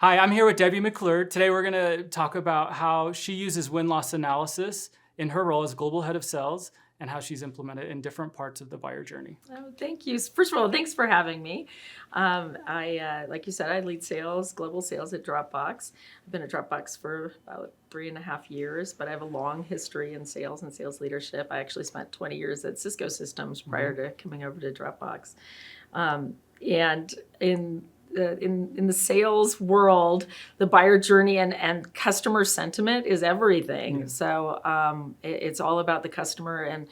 Hi, I'm here with Debbie McClure. Today we're going to talk about how she uses win-loss analysis in her role as global head of sales and how she's implemented in different parts of the buyer journey. Oh, thank you. First of all, thanks for having me. Like you said, I lead sales, global sales at Dropbox. I've been at Dropbox for about 3.5 years, but I have a long history in sales and sales leadership. I actually spent 20 years at Cisco Systems prior to coming over to Dropbox. And in the sales world, the buyer journey and customer sentiment is everything. So it's all about the customer and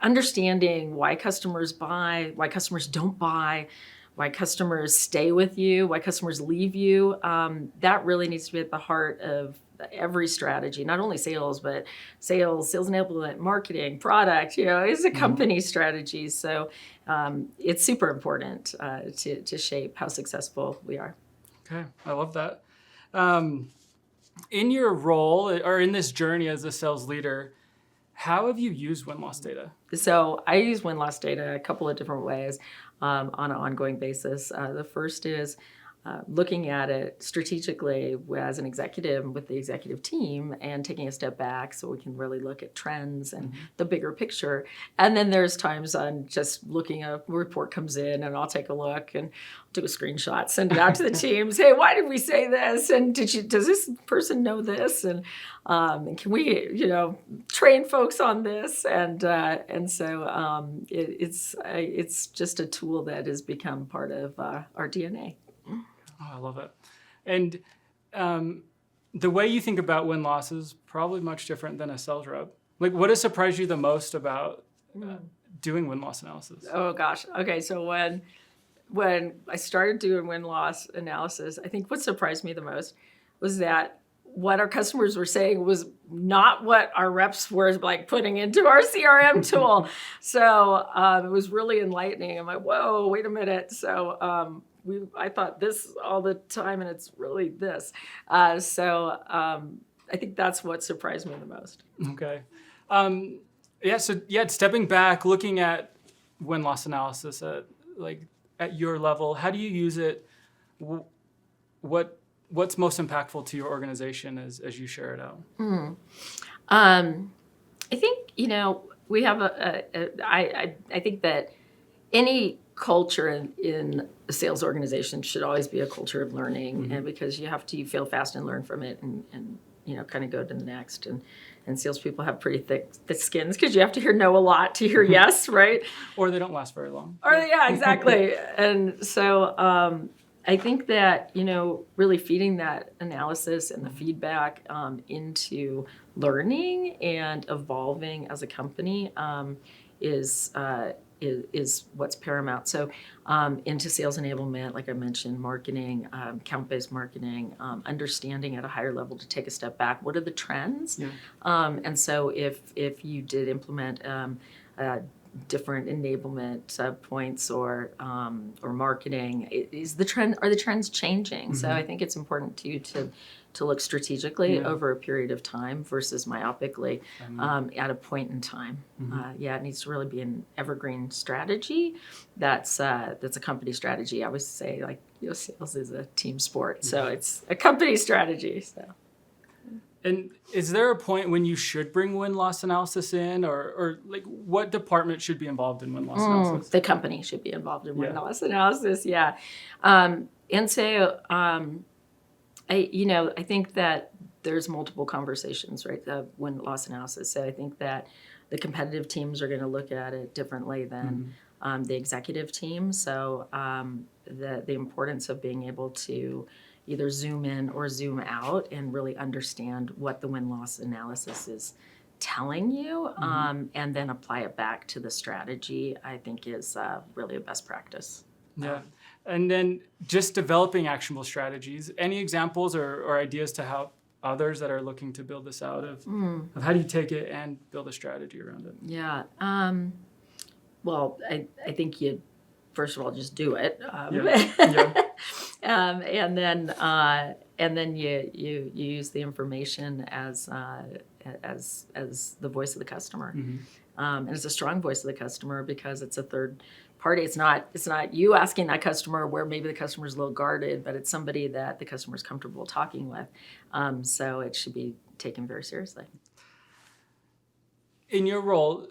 understanding why customers buy, why customers don't buy, why customers stay with you, why customers leave you. That really needs to be at the heart of every strategy, not only sales, but sales enablement, marketing, product, is a company strategy. So it's super important to shape how successful we are. Okay, I love that. In your role or in this journey as a sales leader, how have you used win-loss data? So I use win-loss data a couple of different ways on an ongoing basis. The first is looking at it strategically as an executive with the executive team and taking a step back so we can really look at trends and the bigger picture. And then there's times on just looking at a report comes in and I'll take a look and do a screenshot, send it out to the teams. Hey, why did we say this? And does this person know this? And can we, train folks on this? And so it's just a tool that has become part of our DNA. Oh, I love it. And the way you think about win-loss is probably much different than a sales rep. Like, what has surprised you the most about doing win-loss analysis? Oh, gosh. Okay, so when I started doing win-loss analysis, I think what surprised me the most was that what our customers were saying was not what our reps were like putting into our CRM tool. So it was really enlightening. I'm like, whoa, wait a minute. So I thought this all the time, and it's really this. So I think that's what surprised me the most. Okay. Stepping back, looking at win-loss analysis at your level, how do you use it? What's most impactful to your organization as you share it out? I think, we have I think that any culture in a sales organization should always be a culture of learning, and because you fail fast and learn from it and kind of go to the next. And salespeople have pretty thick skins because you have to hear no a lot to hear yes, right? Or they don't last very long. Yeah, exactly. And so I think that, really feeding that analysis and the feedback into learning and evolving as a company is what's paramount. So into sales enablement, like I mentioned, marketing, account-based marketing, understanding at a higher level to take a step back. What are the trends? Yeah. And so if you did implement different enablement points or marketing, are the trends changing? So I think it's important to look strategically over a period of time versus myopically at a point in time. It needs to really be an evergreen strategy. That's a company strategy. I always say sales is a team sport, so it's a company strategy. So. And is there a point when you should bring win-loss analysis in, or like what department should be involved in win-loss analysis? The company should be involved in win-loss analysis, yeah. And so I think that there's multiple conversations, right, of win-loss analysis. So I think that the competitive teams are going to look at it differently than the executive team. So the importance of being able to either zoom in or zoom out and really understand what the win-loss analysis is telling you and then apply it back to the strategy, I think is really a best practice. Yeah. And then just developing actionable strategies. Any examples or ideas to help others that are looking to build this out of how do you take it and build a strategy around it? Yeah. Well, I think you first of all just do it. And then you use the information as the voice of the customer, and it's a strong voice of the customer because it's a third party. It's not you asking that customer where maybe the customer's a little guarded, but it's somebody that the customer's comfortable talking with. So it should be taken very seriously. In your role,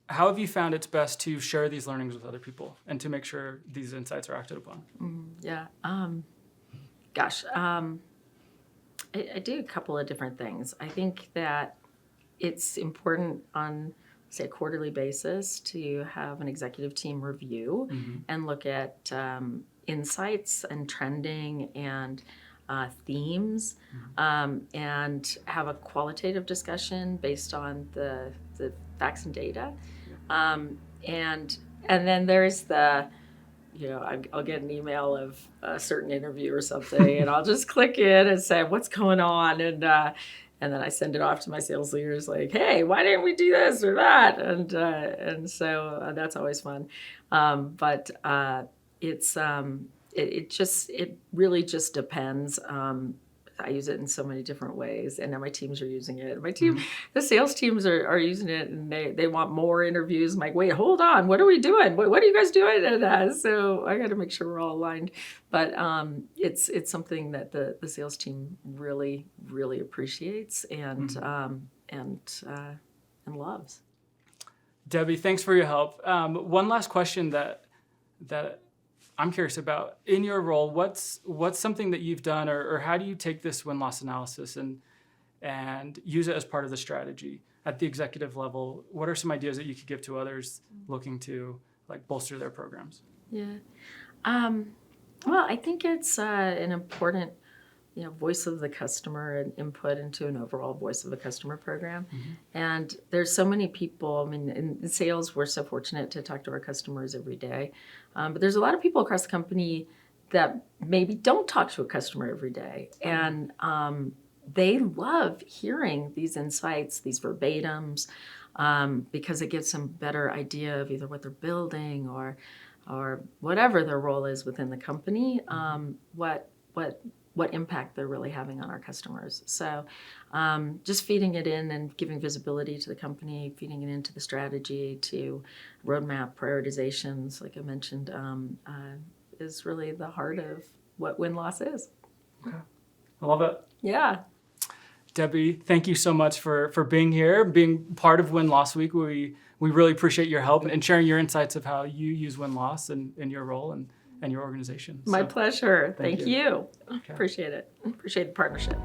how have you found it's best to share these learnings with other people and to make sure these insights are acted upon? Yeah. I do a couple of different things. I think that it's important on, say, a quarterly basis to have an executive team review and look at insights and trending and themes, and have a qualitative discussion based on the facts and data. And then there's I'll get an email of a certain interview or something, and I'll just click in and say, what's going on? And then I send it off to my sales leaders like, hey, why didn't we do this or that? And so that's always fun. But it really just depends. I use it in so many different ways, and now my teams are using it. My team, the sales teams are using it, and they want more interviews. I'm like, wait, hold on, what are we doing? What are you guys doing? And so I got to make sure we're all aligned. But it's something that the sales team really, really appreciates and loves. Debbie, thanks for your help. One last question that I'm curious about. In your role, what's something that you've done, or how do you take this win-loss analysis and use it as part of the strategy at the executive level? What are some ideas that you could give to others looking to bolster their programs? Yeah. Well, I think it's an important voice of the customer and input into an overall voice of the customer program. And there's so many people, I mean, in sales, we're so fortunate to talk to our customers every day. But there's a lot of people across the company that maybe don't talk to a customer every day. And they love hearing these insights, these verbatims, because it gives them a better idea of either what they're building or whatever their role is within the company, what impact they're really having on our customers. So just feeding it in and giving visibility to the company, feeding it into the strategy, to roadmap prioritizations, like I mentioned, is really the heart of what win-loss is. Okay. I love it. Yeah. Debbie, thank you so much for being here, being part of Win-Loss Week. We really appreciate your help and sharing your insights of how you use win-loss in your role and your organization. My pleasure. Thank you. Okay. Appreciate it. Appreciate the partnership.